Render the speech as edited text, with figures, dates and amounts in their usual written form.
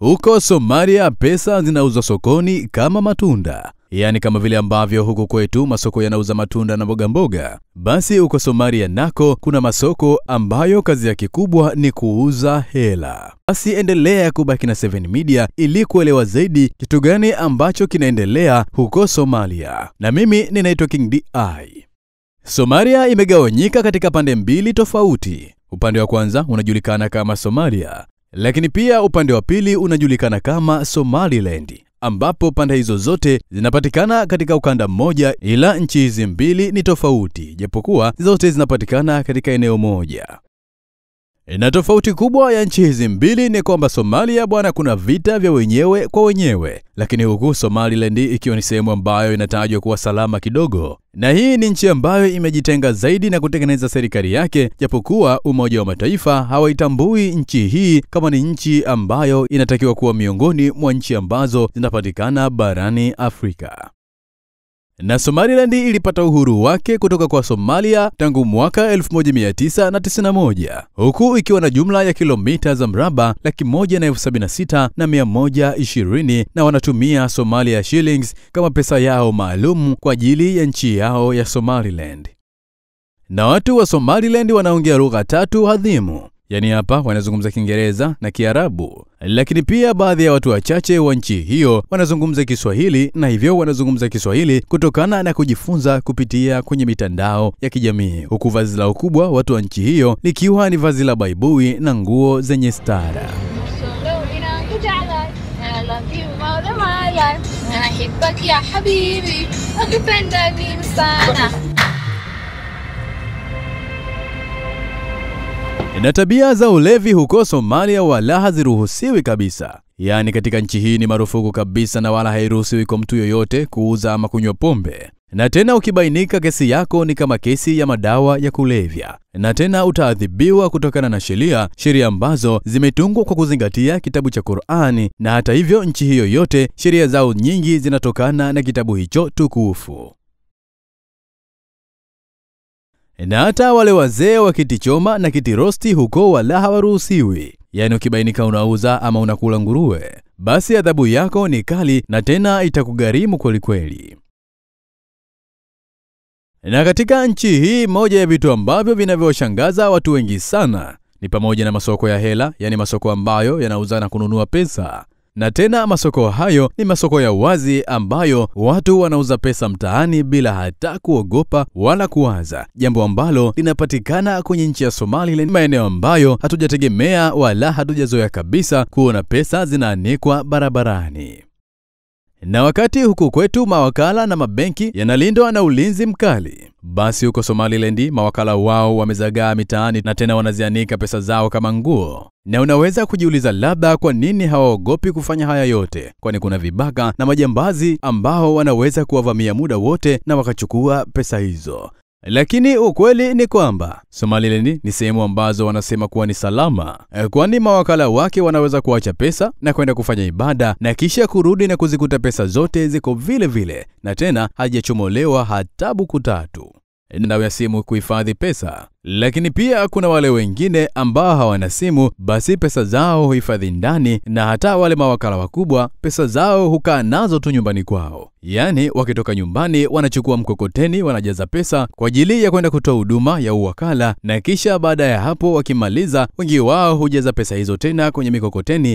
Huko Somalia pesa zinauzwa sokoni kama matunda. Yaani kama vile ambavyo huko kwetu masoko yanauza matunda na mboga mboga, basi huko Somalia nako kuna masoko ambayo kazi yake kubwa ni kuuza hela. Basi endelea kubaki na 7 Media ili kuelewa zaidi kitu gani ambacho kinaendelea huko Somalia. Na mimi ninaitwa King DI. Somalia imegawanyika katika pande mbili tofauti. Upande wa kwanza unajulikana kama Somalia, lakini pia upande wa pili unajulikana kama Somaliland, ambapo pande hizo zote zinapatikana katika ukanda mmoja, ila nchi hizi mbili ni tofauti, japokuwa zote zinapatikana katika eneo moja. Na tofauti kubwa ya nchi hizi mbili ni kwamba Somalia bwana kuna vita vya wenyewe kwa wenyewe, lakini huku Somaliland ikiwa ni sehemu ambayo inatajwa kuwa salama kidogo. Na hii ni nchi ambayo imejitenga zaidi na kutengeneza serikali yake, japokuwa Umoja wa Mataifa hawaitambui nchi hii kama ni nchi ambayo inatakiwa kuwa miongoni mwa nchi ambazo zinapatikana barani Afrika. Na Somaliland ilipata uhuru wake kutoka kwa Somalia tangu mwaka 1991, huku ikiwa na jumla ya kilomita za mraba 176,120 na wanatumia Somalia shillings kama pesa yao maalum kwa ajili ya nchi yao ya Somaliland. Na watu wa Somaliland wanaongea lugha tatu adhimu. Yaani hapa wanazungumza Kiingereza na Kiarabu, lakini pia baadhi ya watu wachache wa nchi hiyo wanazungumza Kiswahili, na hivyo wanazungumza Kiswahili kutokana na kujifunza kupitia kwenye mitandao ya kijamii, huku vazi lao kubwa watu wa nchi hiyo likiwa ni vazi la baibui na nguo zenye stara. Na tabia za ulevi huko Somalia wala haziruhusiwi kabisa. Yaani katika nchi hii ni marufuku kabisa na wala hairuhusiwi kwa mtu yoyote kuuza ama kunywa pombe. Na tena ukibainika kesi yako ni kama kesi ya madawa ya kulevya. Na tena utaadhibiwa kutokana na sheria ambazo zimetungwa kwa kuzingatia kitabu cha Qur'ani, na hata hivyo nchi hiyo yote sheria zao nyingi zinatokana na kitabu hicho tukufu. Na hata wale wazee wa kiti choma na kiti rosti huko wala hawaruhusiwi. Yaani ukibainika unauza ama unakula nguruwe, basi adhabu yako ni kali na tena itakugharimu kweli kweli. Na katika nchi hii moja ya vitu ambavyo vinavyoshangaza watu wengi sana ni pamoja na masoko ya hela, yani masoko ambayo yanauza na kununua pesa. Na tena masoko hayo ni masoko ya wazi ambayo watu wanauza pesa mtaani bila hata kuogopa wala kuwaza, jambo ambalo linapatikana kwenye nchi ya Somaliland, maeneo ambayo hatujategemea wala hatujazoea kabisa kuona pesa zinaanikwa barabarani. Na wakati huku kwetu mawakala na mabenki yanalindwa na ulinzi mkali, basi huko Somaliland mawakala wao wamezagaa mitaani na tena wanazianika pesa zao kama nguo. Na unaweza kujiuliza labda kwa nini hawaogopi kufanya haya yote, kwani kuna vibaka na majambazi ambao wanaweza kuwavamia muda wote na wakachukua pesa hizo. Lakini ukweli ni kwamba Somaliland ni sehemu ambazo wanasema kuwa ni salama, kwani mawakala wake wanaweza kuacha pesa na kwenda kufanya ibada na kisha kurudi na kuzikuta pesa zote ziko vile vile, na tena hajachomolewa hata buku tatu. Na ya simu kuhifadhi pesa. Lakini pia kuna wale wengine ambao hawana simu, basi pesa zao huhifadhi ndani, na hata wale mawakala wakubwa pesa zao hukaa nazo tu nyumbani kwao. Yaani wakitoka nyumbani wanachukua mkokoteni, wanajaza pesa kwa ajili ya kwenda kutoa huduma ya uwakala, na kisha baada ya hapo wakimaliza wengi wao hujaza pesa hizo tena kwenye mikokoteni